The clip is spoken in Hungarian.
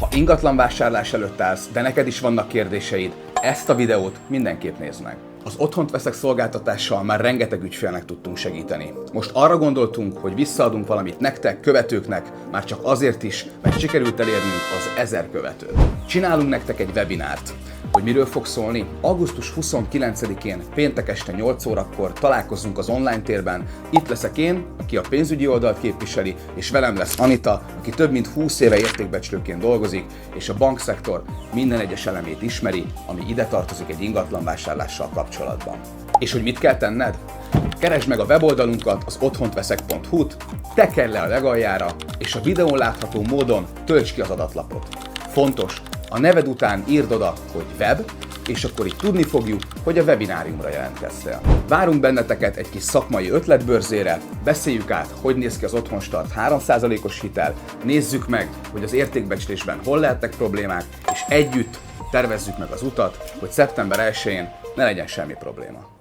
Ha ingatlan vásárlás előtt állsz, de neked is vannak kérdéseid, ezt a videót mindenképp nézd meg. Az Otthont veszek szolgáltatással már rengeteg ügyfélnek tudtunk segíteni. Most arra gondoltunk, hogy visszaadunk valamit nektek, követőknek, már csak azért is, mert sikerült elérnünk az 1000 követőt. Csinálunk nektek egy webinárt. Hogy miről fog szólni? Augusztus 29-én péntek este 8 órakor találkozunk az online térben. Itt leszek én, aki a pénzügyi oldalt képviseli, és velem lesz Anita, aki több mint 20 éve értékbecslőként dolgozik, és a bankszektor minden egyes elemét ismeri, ami ide tartozik egy ingatlanvásárlással kapcsolatban. És hogy mit kell tenned? Keresd meg a weboldalunkat, az otthonttveszek.hu-t, tekerj le a legaljára, és a videón látható módon töltsd ki az adatlapot. Fontos, a neved után írd oda, hogy web, és akkor így tudni fogjuk, hogy a webináriumra jelentkeztél. Várunk benneteket egy kis szakmai ötletbörzére, beszéljük át, hogy néz ki az Otthonstart 3%-os hitel, nézzük meg, hogy az értékbecslésben hol lehetnek problémák, és együtt tervezzük meg az utat, hogy szeptember 1-én ne legyen semmi probléma.